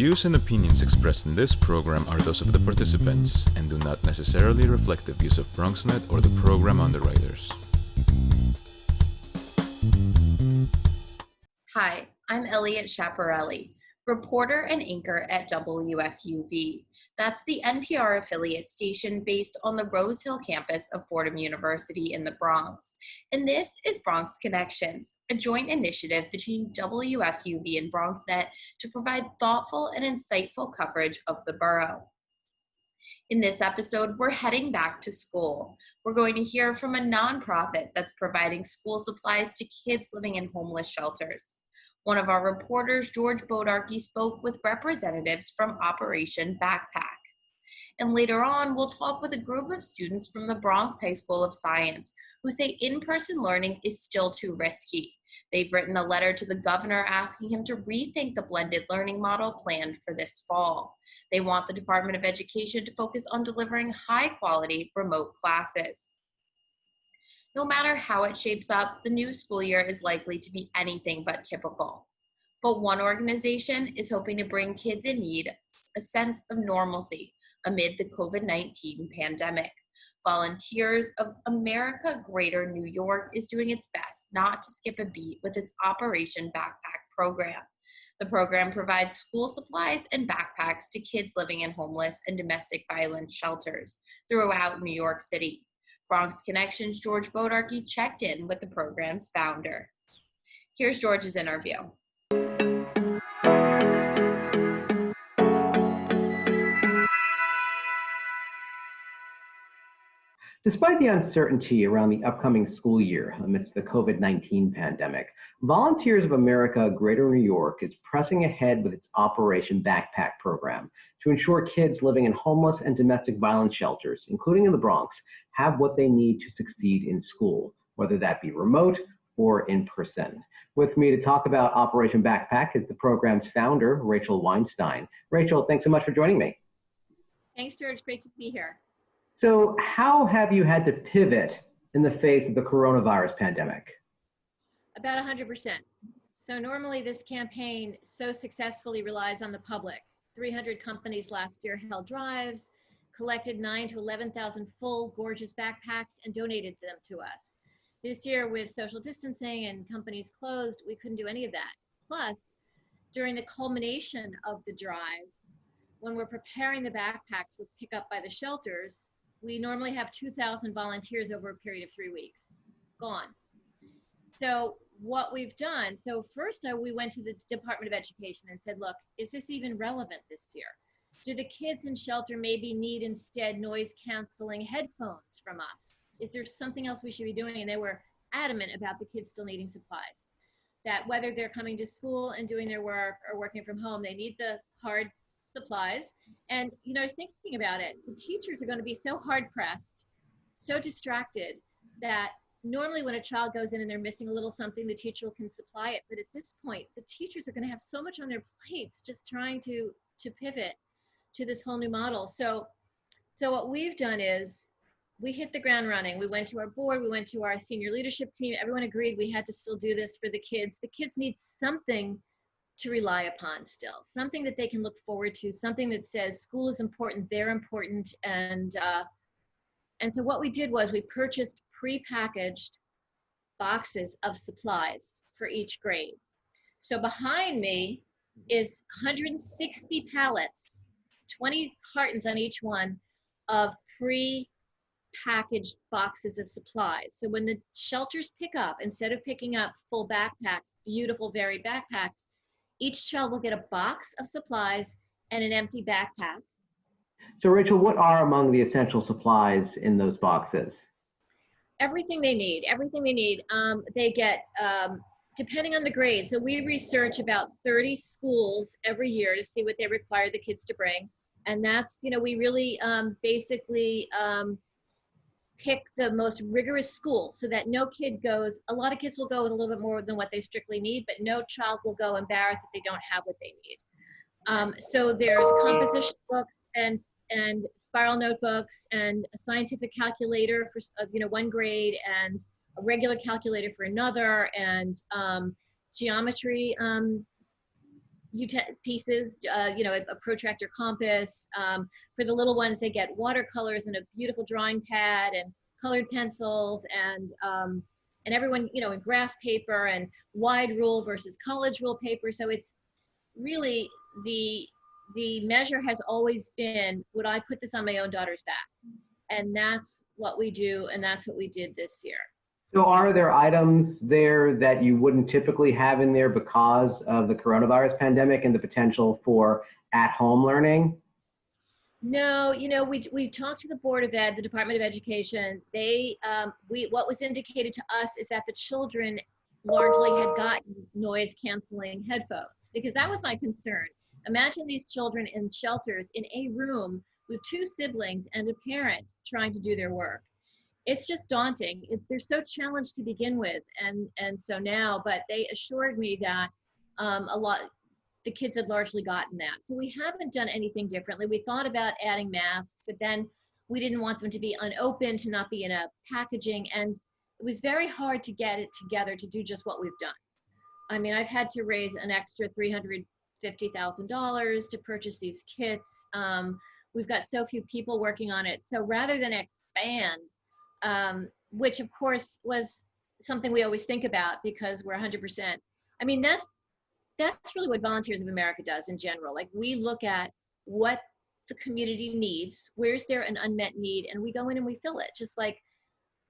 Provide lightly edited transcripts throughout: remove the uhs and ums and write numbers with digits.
views and opinions expressed in this program are those of the participants and do not necessarily reflect the views of BronxNet or the program underwriters. Hi, I'm Eliot Schiaparelli, reporter and anchor at WFUV. That's the NPR affiliate station based on the Rose Hill campus of Fordham University in the Bronx. And this is Bronx Connections, a joint initiative between WFUV and BronxNet to provide thoughtful and insightful coverage of the borough. In this episode, we're heading back to school. We're going to hear from a nonprofit that's providing school supplies to kids living in homeless shelters. One of our reporters, George Bodarky, spoke with representatives from Operation Backpack. And later on, we'll talk with a group of students from the Bronx High School of Science who say in-person learning is still too risky. They've written a letter to the governor asking him to rethink the blended learning model planned for this fall. They want the Department of Education to focus on delivering high-quality remote classes. No matter how it shapes up, the new school year is likely to be anything but typical. But one organization is hoping to bring kids in need a sense of normalcy amid the COVID-19 pandemic. Volunteers of America Greater New York is doing its best not to skip a beat with its Operation Backpack program. The program provides school supplies and backpacks to kids living in homeless and domestic violence shelters throughout New York City. Bronx Connections' George Bodarky checked in with the program's founder. Here's George's interview. Despite the uncertainty around the upcoming school year amidst the COVID-19 pandemic, Volunteers of America Greater New York is pressing ahead with its Operation Backpack program to ensure kids living in homeless and domestic violence shelters, including in the Bronx, have what they need to succeed in school, whether that be remote or in person. With me to talk about Operation Backpack is the program's founder, Rachel Weinstein. Rachel, thanks so much for joining me. Thanks, George. Great to be here. So how have you had to pivot in the face of the coronavirus pandemic? About 100%. So normally this campaign so successfully relies on the public. 300 companies last year held drives, collected 9,000 to 11,000 full, gorgeous backpacks, and donated them to us. This year, with social distancing and companies closed, we couldn't do any of that. Plus, during the culmination of the drive, when we're preparing the backpacks with pickup by the shelters, we normally have 2,000 volunteers over a period of 3 weeks. Gone. So what we've done, first we went to the Department of Education and said, look, is this even relevant this year? Do the kids in shelter maybe need instead noise canceling headphones from us? Is there something else we should be doing? And they were adamant about the kids still needing supplies. That whether they're coming to school and doing their work or working from home, they need the hard supplies. And, I was thinking about it. The teachers are going to be so hard pressed, so distracted that normally when a child goes in and they're missing a little something, the teacher can supply it. But at this point, the teachers are going to have so much on their plates just trying to pivot to this whole new model. So what we've done is we hit the ground running. We went to our board, we went to our senior leadership team. Everyone agreed we had to still do this for the kids. The kids need something to rely upon still, something that they can look forward to, something that says school is important, they're important. And so what we did was we purchased prepackaged boxes of supplies for each grade. So behind me is 160 pallets, 20 cartons on each one of pre-packaged boxes of supplies. So when the shelters pick up, instead of picking up full backpacks, beautiful varied backpacks, each child will get a box of supplies and an empty backpack. So Rachel, what are among the essential supplies in those boxes? Everything they need. They get, depending on the grade. So we research about 30 schools every year to see what they require the kids to bring. And that's, we really basically pick the most rigorous school so that no kid goes, a lot of kids will go with a little bit more than what they strictly need, but no child will go embarrassed if they don't have what they need. So there's composition books and spiral notebooks and a scientific calculator for one grade and a regular calculator for another, and geometry pieces, a protractor compass. For the little ones, they get watercolors and a beautiful drawing pad and colored pencils and everyone, in graph paper and wide rule versus college rule paper. So it's really the measure has always been, would I put this on my own daughter's back? And that's what we do, and that's what we did this year. So are there items there that you wouldn't typically have in there because of the coronavirus pandemic and the potential for at-home learning? No, we talked to the Board of Ed, the Department of Education. What was indicated to us is that the children largely had gotten noise canceling headphones, because that was my concern. Imagine these children in shelters in a room with two siblings and a parent trying to do their work. It's just daunting. They're so challenged to begin with, and so now, but they assured me that the kids had largely gotten that. So we haven't done anything differently. We thought about adding masks, but then we didn't want them to be unopened, to not be in a packaging, and it was very hard to get it together to do just what we've done. I mean, I've had to raise an extra $350,000 to purchase these kits. We've got so few people working on it. So rather than expand, which of course was something we always think about because we're 100%. I mean, that's really what Volunteers of America does in general. Like, we look at what the community needs, where's there an unmet need, and we go in and we fill it. Just like,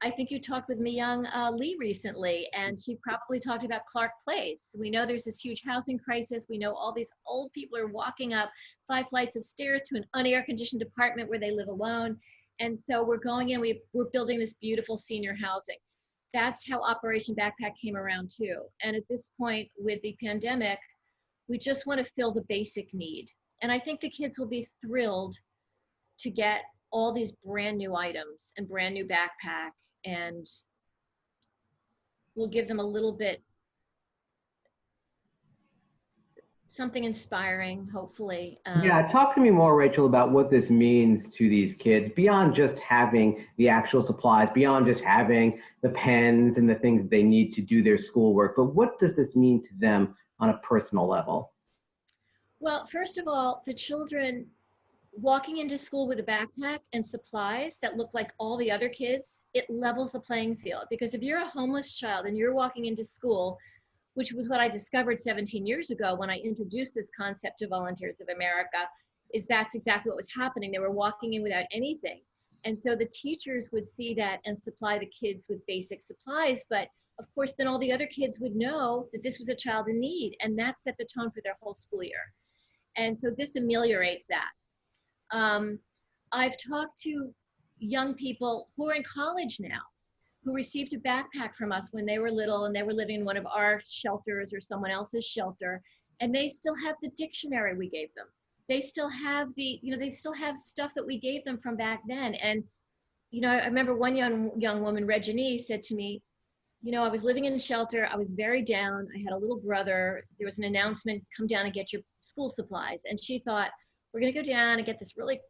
I think you talked with Myung Lee recently, and she probably talked about Clark Place. We know there's this huge housing crisis. We know all these old people are walking up 5 flights of stairs to an unair conditioned apartment where they live alone. And so we're going in, we're building this beautiful senior housing. That's how Operation Backpack came around too. And at this point with the pandemic, we just want to fill the basic need. And I think the kids will be thrilled to get all these brand new items and brand new backpack, and we'll give them a little bit, something inspiring, hopefully. Yeah, talk to me more, Rachel, about what this means to these kids beyond just having the actual supplies, beyond just having the pens and the things that they need to do their schoolwork. But what does this mean to them on a personal level? Well, first of all, the children walking into school with a backpack and supplies that look like all the other kids, it levels the playing field. Because if you're a homeless child and you're walking into school, which was what I discovered 17 years ago when I introduced this concept to Volunteers of America, is that's exactly what was happening. They were walking in without anything. And so the teachers would see that and supply the kids with basic supplies. But of course, then all the other kids would know that this was a child in need, and that set the tone for their whole school year. And so this ameliorates that. I've talked to young people who are in college now, who received a backpack from us when they were little and they were living in one of our shelters or someone else's shelter, and they still have the dictionary we gave them. They still have they still have stuff that we gave them from back then. And, I remember one young woman, Regine, said to me, I was living in a shelter. I was very down. I had a little brother. There was an announcement, come down and get your school supplies. And she thought, we're going to go down and get this really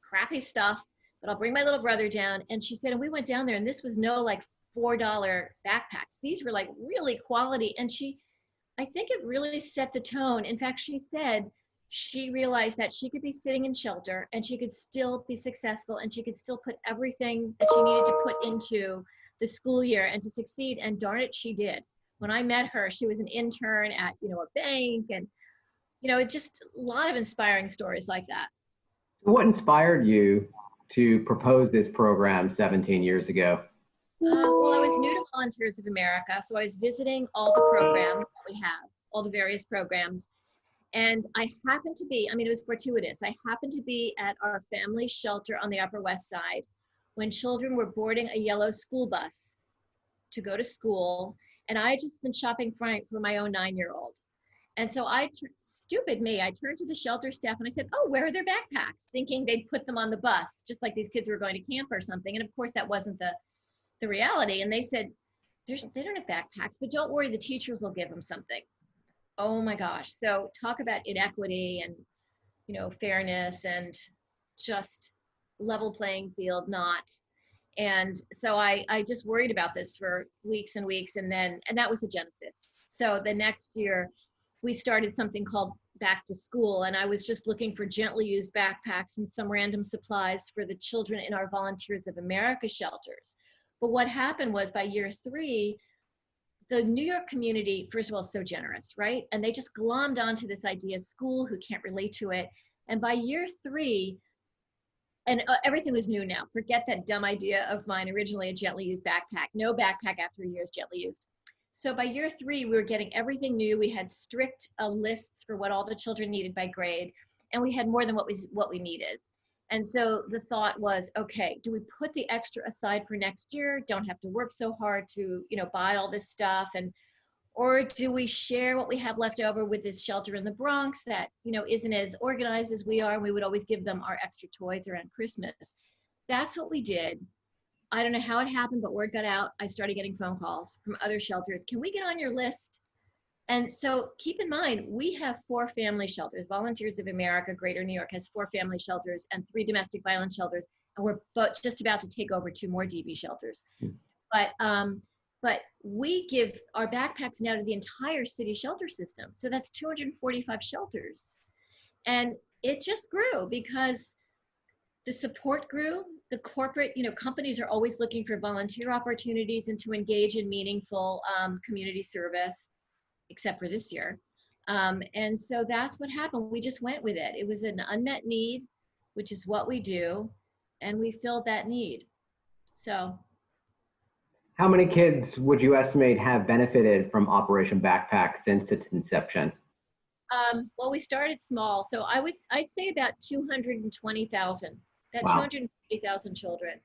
crappy stuff, but I'll bring my little brother down. And she said, and we went down there, and this was no like $4 backpacks. These were like really quality. And I think it really set the tone. In fact, she said she realized that she could be sitting in shelter and she could still be successful, and she could still put everything that she needed to put into the school year and to succeed. And darn it, she did. When I met her, she was an intern at, a bank, and, just a lot of inspiring stories like that. What inspired you to propose this program 17 years ago? Well, I was new to Volunteers of America, so I was visiting all the programs that we have, all the various programs. And I happened to be, it was fortuitous. I happened to be at our family shelter on the Upper West Side when children were boarding a yellow school bus to go to school. And I had just been shopping for my own 9-year-old. And so stupid me, I turned to the shelter staff and I said, oh, where are their backpacks? Thinking they'd put them on the bus, just like these kids were going to camp or something. And of course, that wasn't the reality. And they said, they don't have backpacks, but don't worry, the teachers will give them something. Oh my gosh. So talk about inequity and, fairness and just level playing field, not. And so I just worried about this for weeks and weeks. And that was the genesis. So the next year, we started something called Back to School, and I was just looking for gently used backpacks and some random supplies for the children in our Volunteers of America shelters. But what happened was by year 3, the New York community, first of all, is so generous, right? And they just glommed onto this idea of school, who can't relate to it. And by year 3, and everything was new now. Forget that dumb idea of mine, originally a gently used backpack. No backpack after a year is gently used. So by year 3, we were getting everything new. We had strict lists for what all the children needed by grade, and we had more than what we needed. And so the thought was, okay, do we put the extra aside for next year? Don't have to work so hard to, buy all this stuff, or do we share what we have left over with this shelter in the Bronx that, isn't as organized as we are, and we would always give them our extra toys around Christmas. That's what we did. I don't know how it happened, but word got out. I started getting phone calls from other shelters. Can we get on your list? And so keep in mind, we have 4 family shelters. Volunteers of America, Greater New York has 4 family shelters and 3 domestic violence shelters. And we're just about to take over 2 more DV shelters. But we give our backpacks now to the entire city shelter system. So that's 245 shelters. And it just grew because the support grew. The corporate, companies are always looking for volunteer opportunities and to engage in meaningful community service, except for this year. And so that's what happened. We just went with it. It was an unmet need, which is what we do. And we filled that need. So. How many kids would you estimate have benefited from Operation Backpack since its inception? Well, we started small, so I'd say about 220,000. Wow. 220,000 children.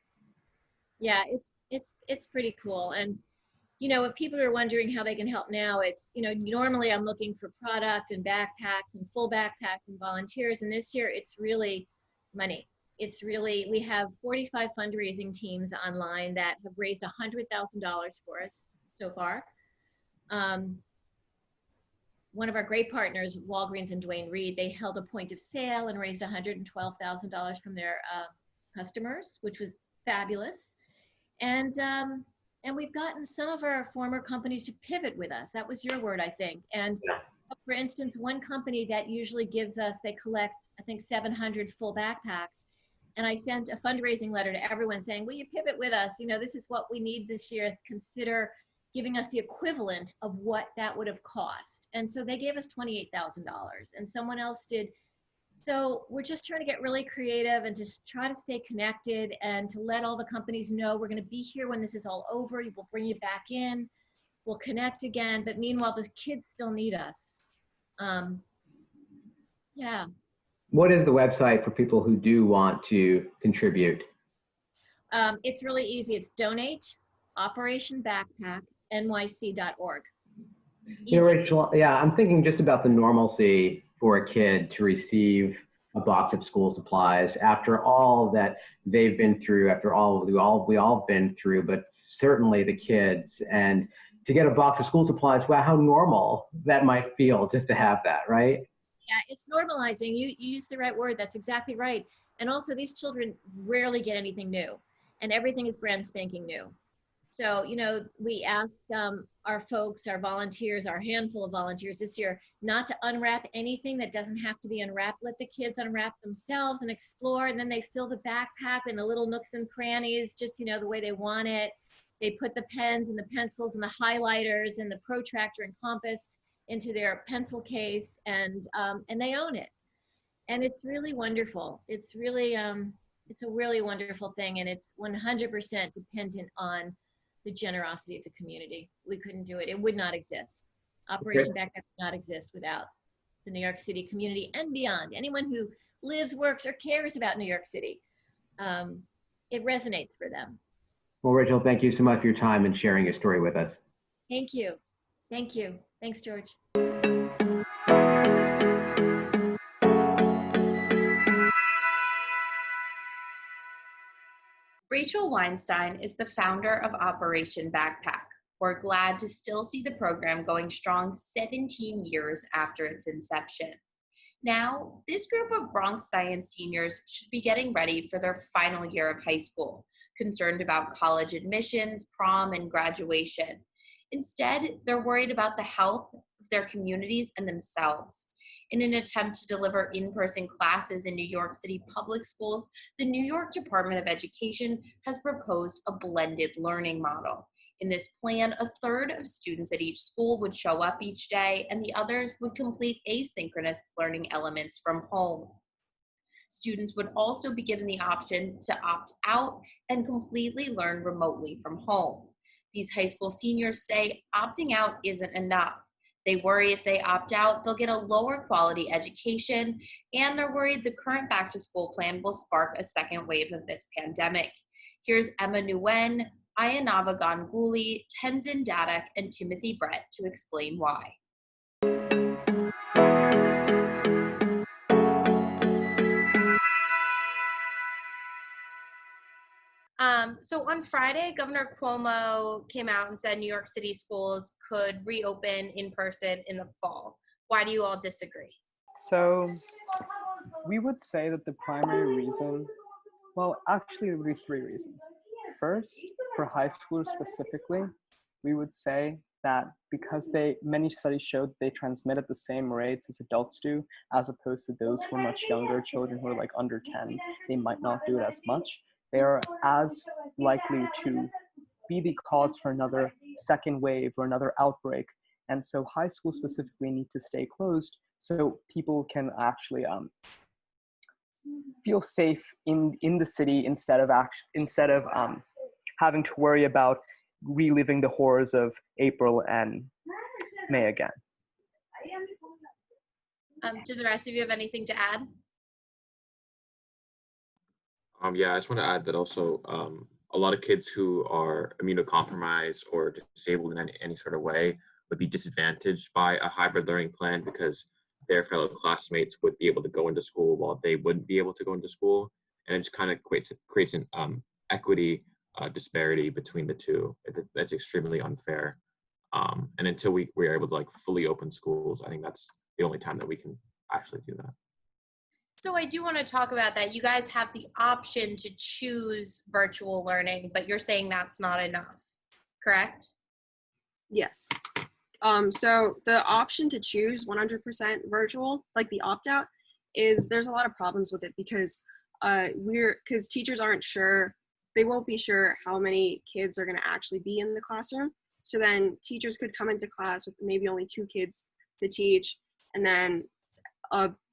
Yeah, it's pretty cool. And if people are wondering how they can help now, it's normally I'm looking for product and backpacks and full backpacks and volunteers, and this year it's really money. We have 45 fundraising teams online that have raised $100,000 for us so far. One of our great partners, Walgreens and Duane Reade, they held a point of sale and raised $112,000 from their customers, which was fabulous. And we've gotten some of our former companies to pivot with us. That was your word, I think. And for instance, one company that usually gives us, they collect, I think, 700 full backpacks. And I sent a fundraising letter to everyone saying, will you pivot with us? This is what we need this year. Consider giving us the equivalent of what that would have cost. And so they gave us $28,000 and someone else did. So we're just trying to get really creative and just try to stay connected and to let all the companies know we're going to be here when this is all over. We'll bring you back in. We'll connect again. But meanwhile, the kids still need us. Yeah. What is the website for people who do want to contribute? It's really easy. It's donate operationbackpacknyc.org. Rachel, I'm thinking just about the normalcy for a kid to receive a box of school supplies after all that they've been through, after all we all been through, but certainly the kids, and to get a box of school supplies, wow, how normal that might feel just to have that, right? Yeah, it's normalizing. You used the right word. That's exactly right. And also, these children rarely get anything new, and everything is brand spanking new. So, we asked our folks, our volunteers, our handful of volunteers this year, not to unwrap anything that doesn't have to be unwrapped. Let the kids unwrap themselves and explore, and then they fill the backpack in the little nooks and crannies, just, the way they want it. They put the pens and the pencils and the highlighters and the protractor and compass into their pencil case, and they own it. And it's really wonderful. It's really, it's a really wonderful thing, and it's 100% dependent on the generosity of the community. We couldn't do it. It would not exist. Operation Backpack would not exist without the New York City community and beyond. Anyone who lives, works, or cares about New York City, it resonates for them. Well, Rachel, thank you so much for your time and sharing your story with us. Thank you. Thank you. Thanks, George. Rachel Weinstein is the founder of Operation Backpack. We're glad to still see the program going strong 17 years after its inception. Now, this group of Bronx Science seniors should be getting ready for their final year of high school, concerned about college admissions, prom, and graduation. Instead, they're worried about the health, their communities and themselves. In an attempt to deliver in-person classes in New York City public schools, the New York Department of Education has proposed a blended learning model. In this plan, a third of students at each school would show up each day, and the others would complete asynchronous learning elements from home. Students would also be given the option to opt out and completely learn remotely from home. These high school seniors say opting out isn't enough. They worry if they opt out, they'll get a lower quality education, and they're worried the current back to school plan will spark a second wave of this pandemic. Here's Emma Nguyen, Ayanava Ganguly, Tenzin Dadak, and Timothy Brett to explain why. So on Friday, Governor Cuomo came out and said New York City schools could reopen in person in the fall. Why do you all disagree? So we would say that the primary reason, well, actually there would be three reasons. First, for high schoolers specifically, we would say that because many studies showed they transmit at the same rates as adults do, as opposed to those who are much younger, children who are like under 10, they might not do it as much. They are as likely to be the cause for another second wave or another outbreak. And so high schools specifically need to stay closed so people can actually feel safe in the city instead of having to worry about reliving the horrors of April and May again. Do the rest of you have anything to add? Yeah, I just want to add that also a lot of kids who are immunocompromised or disabled in any sort of way would be disadvantaged by a hybrid learning plan because their fellow classmates would be able to go into school while they wouldn't be able to go into school. And it just kind of creates an equity disparity between the two. That's extremely unfair. And until we are able to like fully open schools, I think that's the only time that we can actually do that. So I do want to talk about that. You guys have the option to choose virtual learning, but you're saying that's not enough, correct? Yes. So the option to choose 100% virtual, like the opt-out, there's a lot of problems with it because teachers aren't sure, they won't be sure how many kids are going to actually be in the classroom. So then teachers could come into class with maybe only 2 kids to teach, and then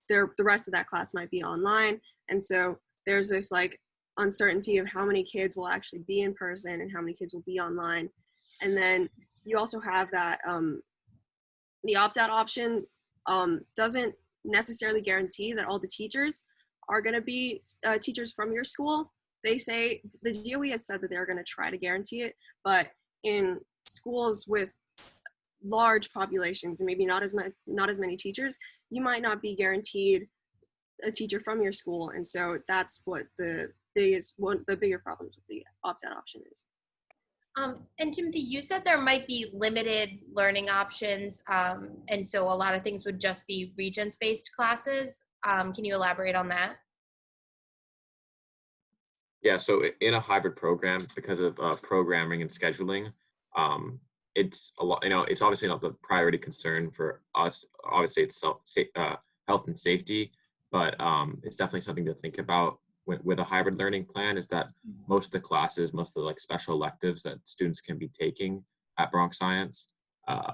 the rest of that class might be online. And so there's this like uncertainty of how many kids will actually be in person and how many kids will be online. And then you also have that the opt-out option doesn't necessarily guarantee that all the teachers are going to be teachers from your school. They say, the DOE has said that they're going to try to guarantee it, but in schools with large populations and maybe not as many teachers, you might not be guaranteed a teacher from your school. And so that's what the bigger problems with the opt-out option is. And Timothy, you said there might be limited learning options, and so a lot of things would just be Regents-based classes. Can you elaborate on that? Yeah, so in a hybrid program, because of programming and scheduling, it's a lot. It's obviously not the priority concern for us. Obviously, it's health and safety, but it's definitely something to think about with a hybrid learning plan. Is that most of the classes, most of the like special electives that students can be taking at Bronx Science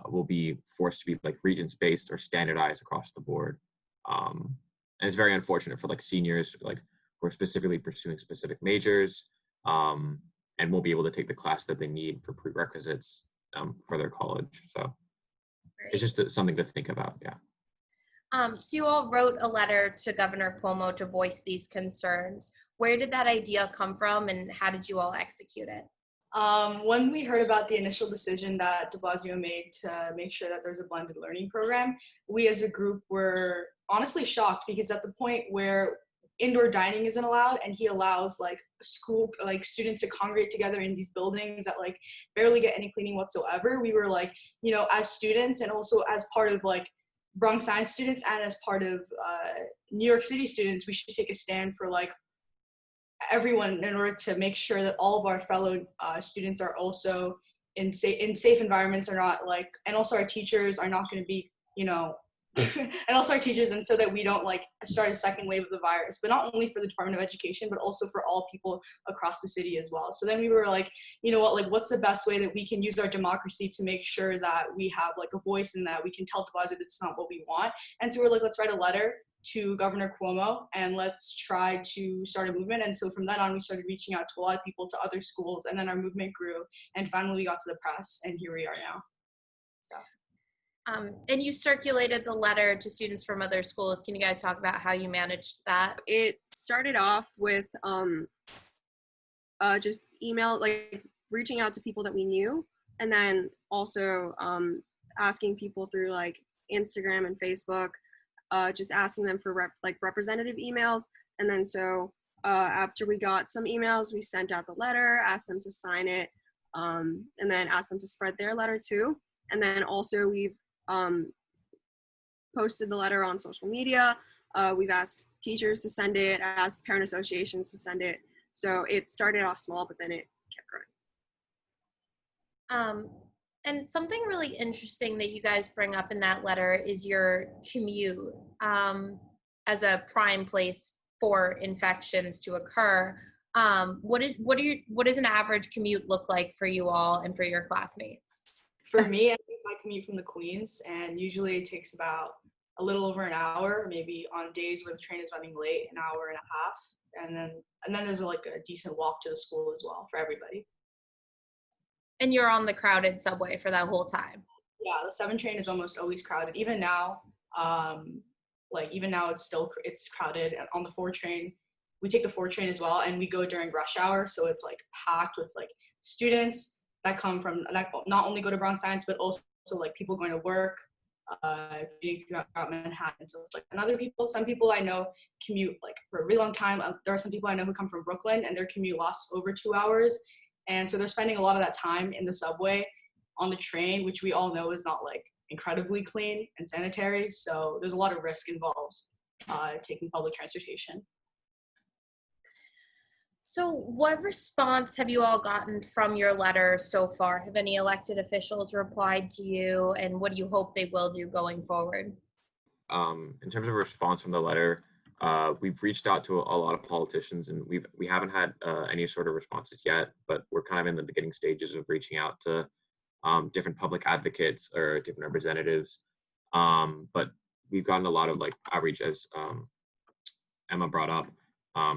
will be forced to be like Regents-based or standardized across the board. And it's very unfortunate for like seniors like who are specifically pursuing specific majors and won't be able to take the class that they need for prerequisites for their college. So it's just something to think about. Yeah. So you all wrote a letter to Governor Cuomo to voice these concerns. Where did that idea come from, and how did you all execute it? When we heard about the initial decision that de Blasio made to make sure that there's a blended learning program, we as a group were honestly shocked, because at the point where indoor dining isn't allowed and he allows like students to congregate together in these buildings that like barely get any cleaning whatsoever, we were like, as students and also as part of like Bronx Science students and as part of New York City students, we should take a stand for like everyone in order to make sure that all of our fellow students are also in safe environments are not like, and also our teachers are not going to be, and also our teachers, and so that we don't like start a second wave of the virus, but not only for the Department of Education, but also for all people across the city as well. So then we were like, you know what, like what's the best way that we can use our democracy to make sure that we have like a voice and that we can tell de Blasio that's not what we want. And so we're like, let's write a letter to Governor Cuomo and let's try to start a movement. And so from then on, we started reaching out to a lot of people, to other schools, and then our movement grew, and finally we got to the press, and here we are now. And you circulated the letter to students from other schools. Can you guys talk about how you managed that? It started off with just email, like reaching out to people that we knew, and then also asking people through like Instagram and Facebook, just asking them for representative emails. And then so after we got some emails, we sent out the letter, asked them to sign it, and then asked them to spread their letter too. And then also we've posted the letter on social media. We've asked teachers to send it, asked parent associations to send it. So it started off small, but then it kept growing. And something really interesting that you guys bring up in that letter is your commute as a prime place for infections to occur. What does an average commute look like for you all and for your classmates? For me, I commute from the Queens, and usually it takes about a little over an hour, maybe on days where the train is running late, an hour and a half. And then there's like a decent walk to the school as well for everybody. And you're on the crowded subway for that whole time? Yeah, the 7 train is almost always crowded. Even now, it's crowded. On the 4 train, we take the 4 train as well, and we go during rush hour, so it's like packed with like students that come from, that not only go to Bronx Science, but also like people going to work, throughout Manhattan. So like, and other people, some people I know commute like for a really long time. There are some people I know who come from Brooklyn, and their commute lasts over 2 hours. And so they're spending a lot of that time in the subway, on the train, which we all know is not like incredibly clean and sanitary. So there's a lot of risk involved taking public transportation. So what response have you all gotten from your letter so far? Have any elected officials replied to you, and what do you hope they will do going forward? In terms of response from the letter, we've reached out to a lot of politicians, and we haven't had any sort of responses yet, but we're kind of in the beginning stages of reaching out to different public advocates or different representatives. But we've gotten a lot of like outreach, as Emma brought up,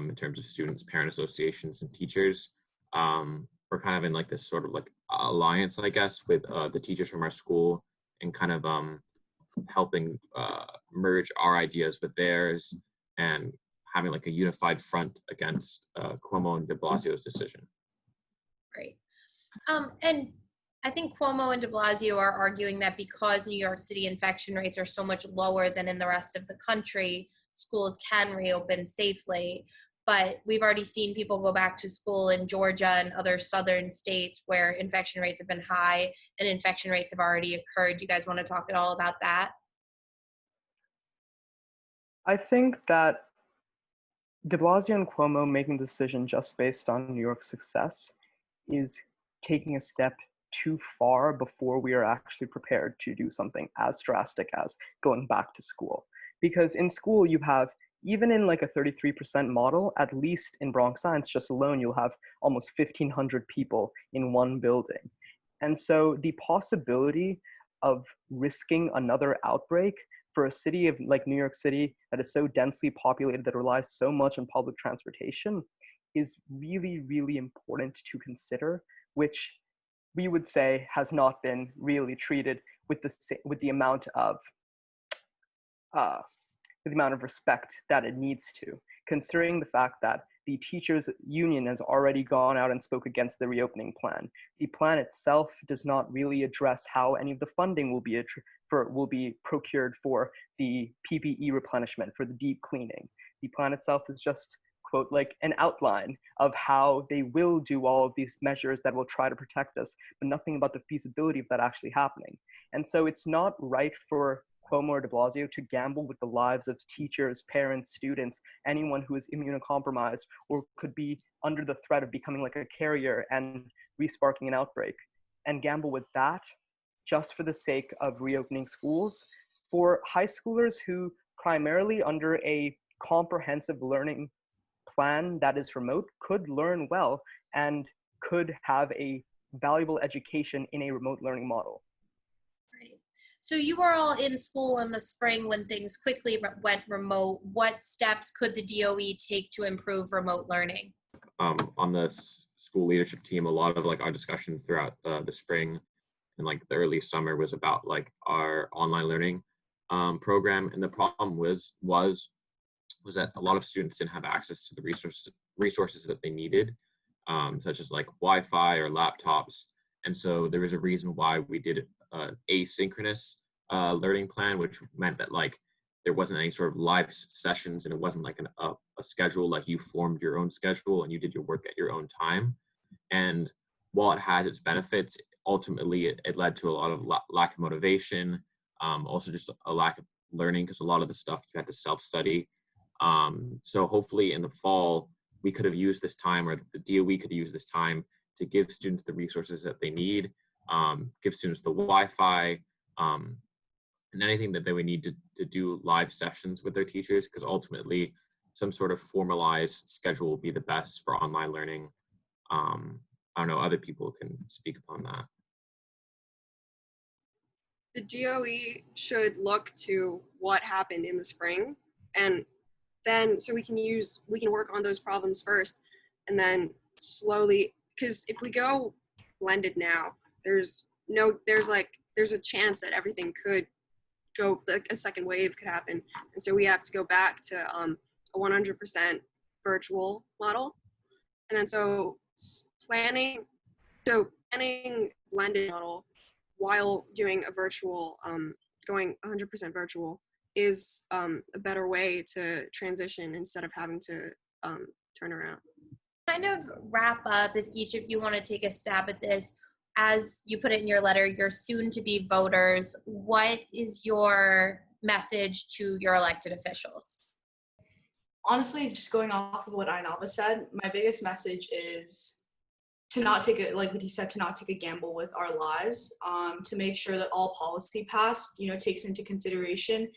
in terms of students, parent associations, and teachers. We're kind of in like this sort of like alliance, I guess, with the teachers from our school, and kind of helping merge our ideas with theirs, and having like a unified front against Cuomo and de Blasio's decision. Right. And I think Cuomo and de Blasio are arguing that because New York City infection rates are so much lower than in the rest of the country, schools can reopen safely. But we've already seen people go back to school in Georgia and other southern states where infection rates have been high and infection rates have already occurred. Do you guys want to talk at all about that? I think that de Blasio and Cuomo making the decision just based on New York's success is taking a step too far before we are actually prepared to do something as drastic as going back to school. Because in school, you have, even in like a 33% model, at least in Bronx Science just alone, you'll have almost 1,500 people in one building. And so the possibility of risking another outbreak for a city of like New York City that is so densely populated, that relies so much on public transportation, is really, really important to consider, which we would say has not been really treated with the amount of respect that it needs to, considering the fact that the teachers union has already gone out and spoke against the reopening plan. The plan itself does not really address how any of the funding will be procured for the PPE replenishment, for the deep cleaning. The plan itself is just, quote, like an outline of how they will do all of these measures that will try to protect us, but nothing about the feasibility of that actually happening. And so it's not right for Cuomo or de Blasio to gamble with the lives of teachers, parents, students, anyone who is immunocompromised or could be under the threat of becoming like a carrier and resparking an outbreak. and gamble with that just for the sake of reopening schools for high schoolers who primarily under a comprehensive learning plan that is remote could learn well and could have a valuable education in a remote learning model. Right. So you were all in school in the spring when things quickly went remote. What steps could the DOE take to improve remote learning? On the school leadership team, a lot of like our discussions throughout the spring and like the early summer was about like our online learning program, and the problem was that a lot of students didn't have access to the resources that they needed, such as like Wi-Fi or laptops. And so there was a reason why we did asynchronous learning plan, which meant that like there wasn't any sort of live sessions, and it wasn't like a schedule, like you formed your own schedule and you did your work at your own time. And while it has its benefits, ultimately it led to a lot of lack of motivation, also just a lack of learning because a lot of the stuff you had to self-study. So hopefully in the fall, we could have used this time, or the DOE could use this time to give students the resources that they need, give students the Wi-Fi, and anything that they would need to do live sessions with their teachers, because ultimately some sort of formalized schedule will be the best for online learning. I don't know, other people can speak upon that. The DOE should look to what happened in the spring, and then so we can work on those problems first, and then slowly, because if we go blended now, there's a chance that everything could go, like a second wave could happen, and so we have to go back to a 100% virtual model. And then so planning blended model while doing a virtual, going 100% virtual is a better way to transition instead of having to turn around. Kind of wrap up, if each of you want to take a stab at this, as you put it in your letter, your soon-to-be voters, what is your message to your elected officials? Honestly, just going off of what Ayanava said, my biggest message is to not take it, like what he said, to not take a gamble with our lives, to make sure that all policy passed, takes into consideration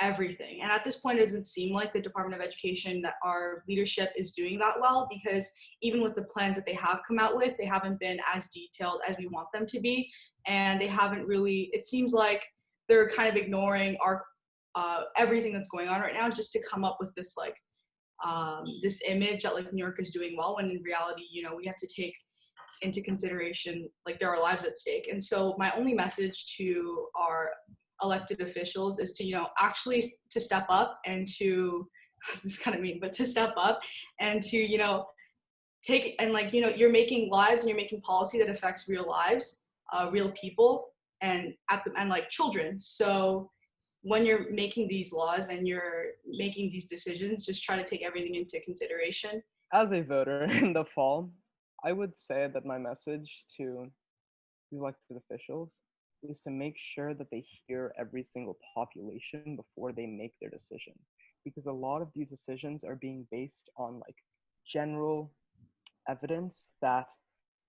everything. And at this point, it doesn't seem like the Department of Education, that our leadership is doing that well, because even with the plans that they have come out with, they haven't been as detailed as we want them to be. And they haven't really, it seems like they're kind of ignoring our everything that's going on right now just to come up with this like this image that like New York is doing well, when in reality, we have to take into consideration like there are lives at stake. And so my only message to our elected officials is to actually to step up and to, this is kind of mean, but to step up and to take, and like you're making lives and you're making policy that affects real lives, real people, and like children. So when you're making these laws and you're making these decisions, just try to take everything into consideration. As a voter in the fall, I would say that my message to the elected officials is to make sure that they hear every single population before they make their decision. Because a lot of these decisions are being based on like general evidence that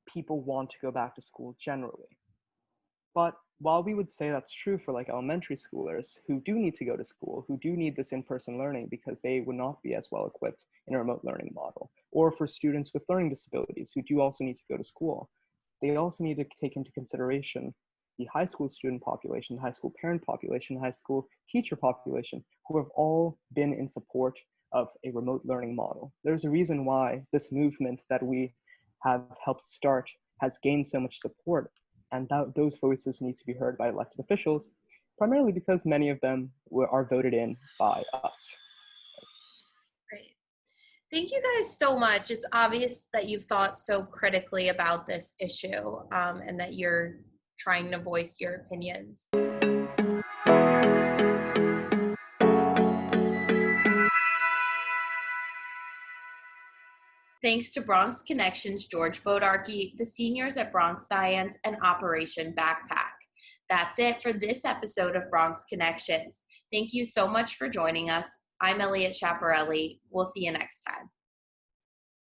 people want to go back to school generally. But while we would say that's true for like elementary schoolers who do need to go to school, who do need this in-person learning because they would not be as well equipped in a remote learning model, or for students with learning disabilities who do also need to go to school, they also need to take into consideration the high school student population, the high school parent population, the high school teacher population, who have all been in support of a remote learning model. There's a reason why this movement that we have helped start has gained so much support, and those voices need to be heard by elected officials, primarily because many of them are voted in by us. Great. Thank you guys so much. It's obvious that you've thought so critically about this issue, and that you're trying to voice your opinions. Thanks to Bronx Connections, George Bodarky, the seniors at Bronx Science, and Operation Backpack. That's it for this episode of Bronx Connections. Thank you so much for joining us. I'm Eliot Schiaparelli. We'll see you next time.